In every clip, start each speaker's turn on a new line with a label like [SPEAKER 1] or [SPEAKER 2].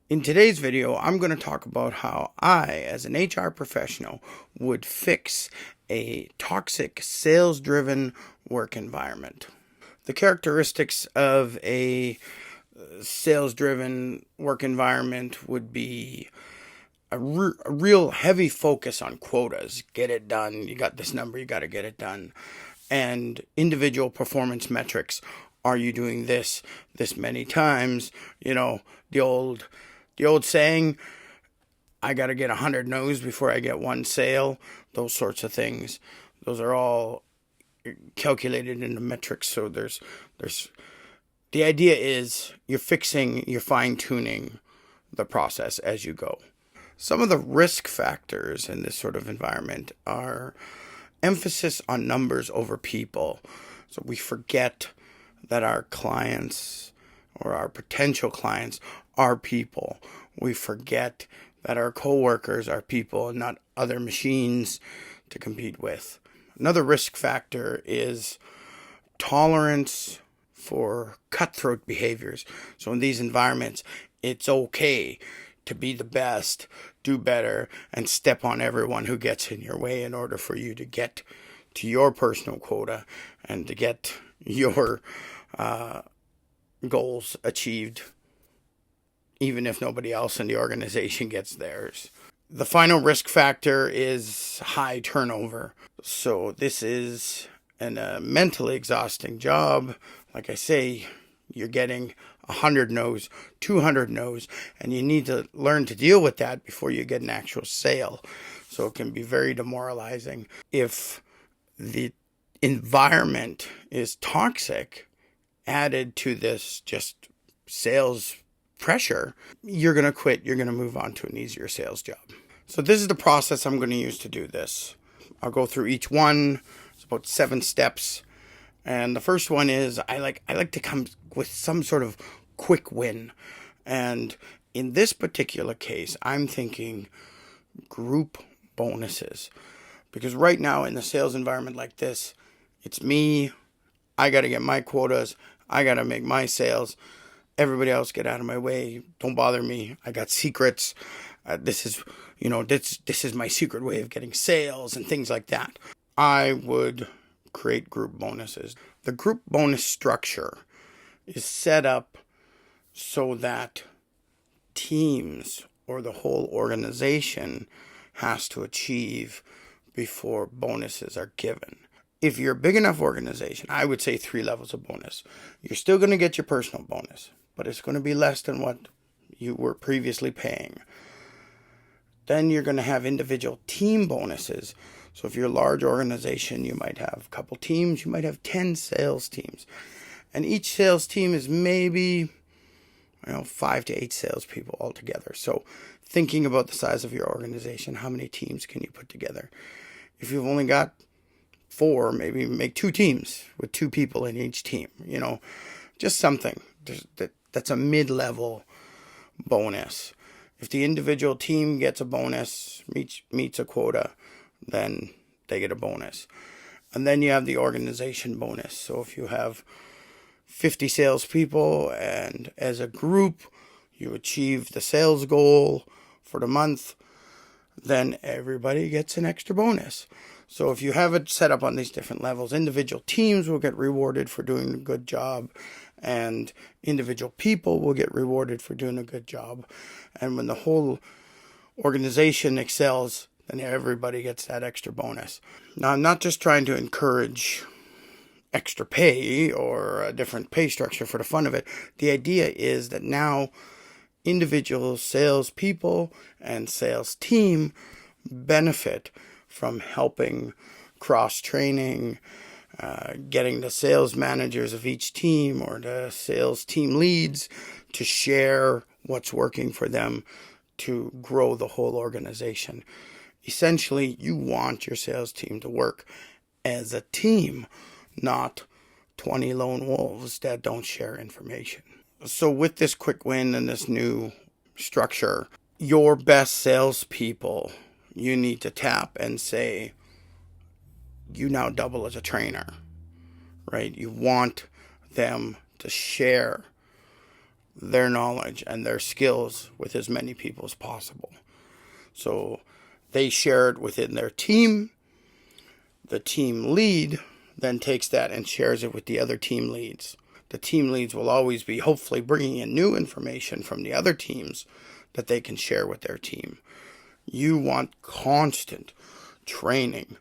[SPEAKER 1] In today's video, I'm going to talk about how I, as an HR professional, would fix a toxic sales-driven work environment. The characteristics of a sales-driven work environment would be a real heavy focus on quotas. Get it done. You got this number, you got to get it done. And individual performance metrics. Are you doing this many times? You know, the old saying, I got to get 100 no's before I get one sale. Those sorts of things. Those are all calculated into metrics. So there's the idea is you're fine-tuning the process as you go. Some of the risk factors in this sort of environment are emphasis on numbers over people. So we forget that our clients or our potential clients are people. We forget that our coworkers are people and not other machines to compete with. Another risk factor is tolerance for cutthroat behaviors. So in these environments, it's okay to be the best, do better, and step on everyone who gets in your way in order for you to get to your personal quota and to get your goals achieved, even if nobody else in the organization gets theirs. The final risk factor is high turnover. So this is a mentally exhausting job. Like I say, you're getting 100 no's, 200 no's, and you need to learn to deal with that before you get an actual sale. So it can be very demoralizing. If the environment is toxic, added to this just sales pressure, you're going to quit. You're going to move on to an easier sales job. So this is the process I'm going to use to do this. I'll go through each one. It's about 7 steps. And the first one is I like to come with some sort of quick win. And in this particular case, I'm thinking group bonuses. Because right now in the sales environment like this, it's me. I got to get my quotas. I got to make my sales. Everybody else get out of my way. Don't bother me. I got secrets. This is my secret way of getting sales and things like that. I would create group bonuses. The group bonus structure is set up so that teams or the whole organization has to achieve before bonuses are given. If you're a big enough organization, I would say 3 levels of bonus. You're still going to get your personal bonus, but it's going to be less than what you were previously paying. Then you're going to have individual team bonuses. So if you're a large organization, you might have a couple teams. You might have 10 sales teams. And each sales team is maybe 5 to 8 salespeople altogether. So thinking about the size of your organization, how many teams can you put together? If you've only got 4, maybe make 2 teams with 2 people in each team. Just something that's a mid-level bonus. If the individual team gets a bonus, meets a quota, then they get a bonus. And then you have the organization bonus. So if you have 50 salespeople and as a group you achieve the sales goal for the month, then everybody gets an extra bonus. So if you have it set up on these different levels, individual teams will get rewarded for doing a good job, and individual people will get rewarded for doing a good job. And when the whole organization excels, then everybody gets that extra bonus. Now, I'm not just trying to encourage extra pay or a different pay structure for the fun of it. The idea is that now individual sales people and sales team benefit from helping cross-training, getting the sales managers of each team or the sales team leads to share what's working for them to grow the whole organization. Essentially, you want your sales team to work as a team, not 20 lone wolves that don't share information. So with this quick win and this new structure, your best salespeople, you need to tap and say, you now double as a trainer, right? You want them to share their knowledge and their skills with as many people as possible. So they share it within their team. The team lead then takes that and shares it with the other team leads. The team leads will always be hopefully bringing in new information from the other teams that they can share with their team. You want constant training,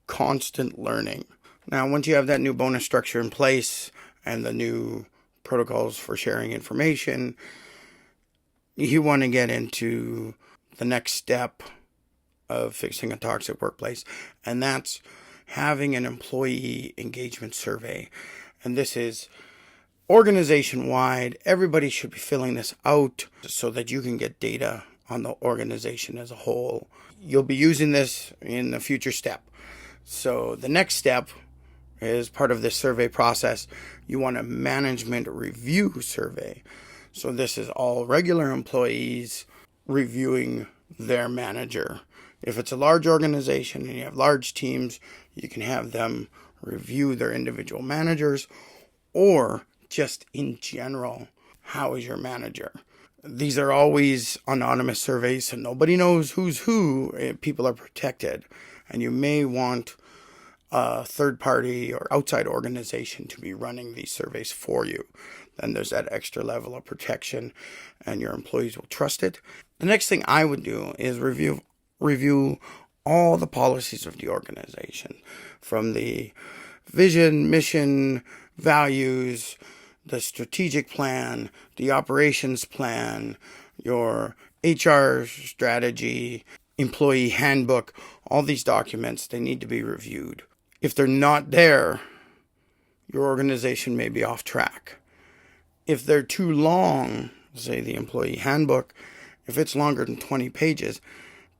[SPEAKER 1] constant learning. Now, once you have that new bonus structure in place and the new protocols for sharing information, you want to get into the next step of fixing a toxic workplace, and that's having an employee engagement survey. And this is organization-wide. Everybody should be filling this out so that you can get data on the organization as a whole. You'll be using this in the future step. So the next step is part of this survey process. You want a management review survey. So this is all regular employees reviewing their manager. If it's a large organization and you have large teams, you can have them review their individual managers, or just in general, how is your manager? These are always anonymous surveys, so nobody knows who's who. People are protected, and you may want a third party or outside organization to be running these surveys for you. Then there's that extra level of protection, and your employees will trust it. The next thing I would do is review all the policies of the organization, from the vision, mission, values, the strategic plan, the operations plan, your HR strategy, employee handbook. All these documents, they need to be reviewed. If they're not there, your organization may be off track. If they're too long, say the employee handbook, if it's longer than 20 pages,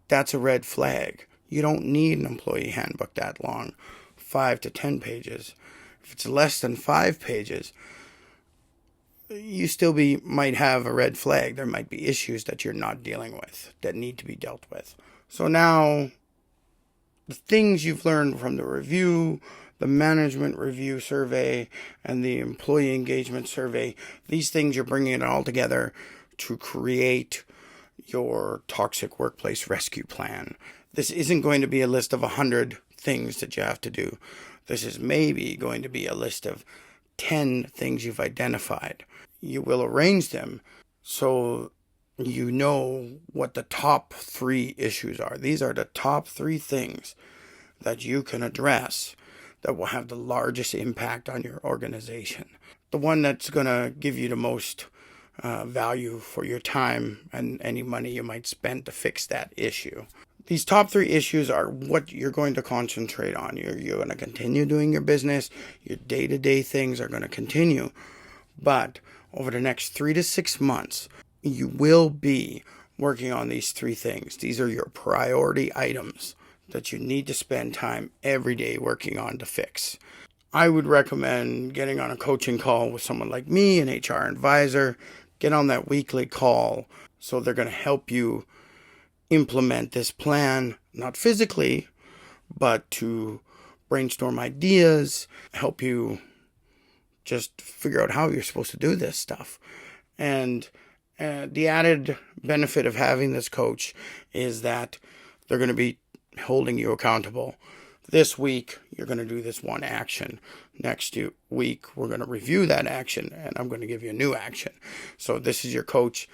[SPEAKER 1] that's a red flag. You don't need an employee handbook that long, 5 to 10 pages. If it's less than 5 pages, you still might have a red flag. There might be issues that you're not dealing with that need to be dealt with. So now, the things you've learned from the review, the management review survey, and the employee engagement survey, these things you're bringing it all together to create your toxic workplace rescue plan. This isn't going to be a list of 100 things that you have to do. This is maybe going to be a list of 10 things you've identified. You will arrange them so you know what the top 3 issues are. These are the top 3 things that you can address that will have the largest impact on your organization. The one that's going to give you the most value for your time and any money you might spend to fix that issue. These top 3 issues are what you're going to concentrate on. You're going to continue doing your business. Your day-to-day things are going to continue. But over the next 3 to 6 months, you will be working on these 3 things. These are your priority items that you need to spend time every day working on to fix. I would recommend getting on a coaching call with someone like me, an HR advisor. Get on that weekly call so they're going to help you implement this plan, not physically, but to brainstorm ideas, help you just figure out how you're supposed to do this stuff. And the added benefit of having this coach is that they're going to be holding you accountable. This week, you're going to do this one action. Next week, we're going to review that action, and I'm going to give you a new action. So this is your coach.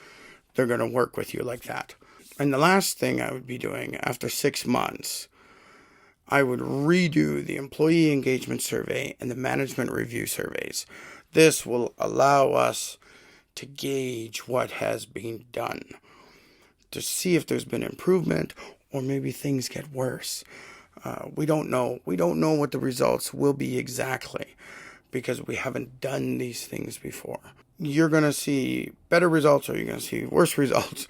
[SPEAKER 1] They're going to work with you like that. And the last thing I would be doing after 6 months, I would redo the employee engagement survey and the management review surveys. This will allow us to gauge what has been done, to see if there's been improvement or maybe things get worse. We don't know. We don't know what the results will be exactly because we haven't done these things before. You're going to see better results or you're going to see worse results.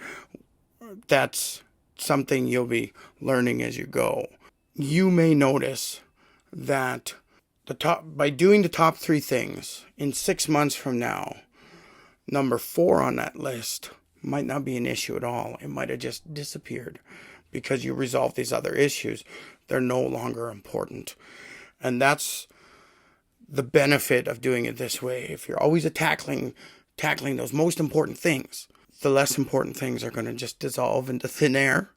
[SPEAKER 1] That's something you'll be learning as you go. You may notice that by doing the top 3 things in 6 months from now, number 4 on that list might not be an issue at all. It might have just disappeared because you resolved these other issues. They're no longer important. And that's the benefit of doing it this way. If you're always tackling tackling those most important things. The less important things are going to just dissolve into thin air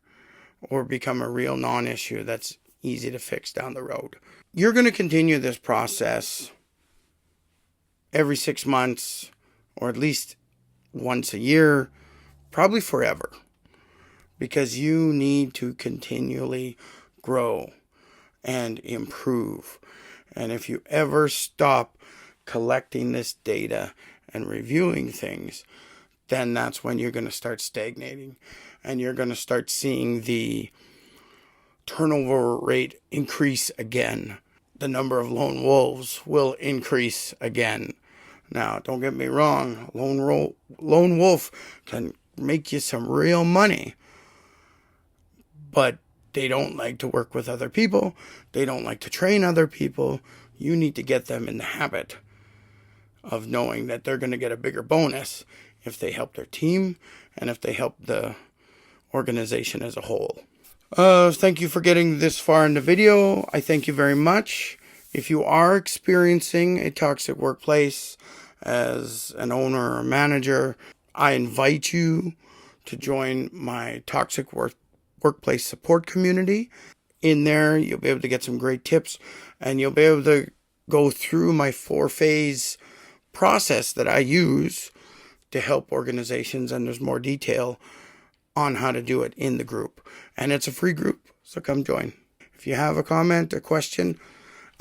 [SPEAKER 1] or become a real non-issue that's easy to fix down the road. You're going to continue this process every 6 months, or at least once a year, probably forever, because you need to continually grow and improve. And if you ever stop collecting this data and reviewing things, then that's when you're going to start stagnating, and you're going to start seeing the turnover rate increase again. The number of lone wolves will increase again. Now, don't get me wrong, lone wolf can make you some real money, but they don't like to work with other people. They don't like to train other people. You need to get them in the habit of knowing that they're going to get a bigger bonus if they help their team and if they help the organization as a whole. Thank you for getting this far in the video. I thank you very much. If you are experiencing a toxic workplace as an owner or manager, I invite you to join my toxic workplace support community. In there, you'll be able to get some great tips, and you'll be able to go through my 4-phase process that I use to help organizations, and there's more detail on how to do it in the group. And it's a free group, so come join. If you have a comment, a question,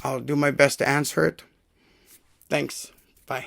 [SPEAKER 1] I'll do my best to answer it. Thanks. Bye.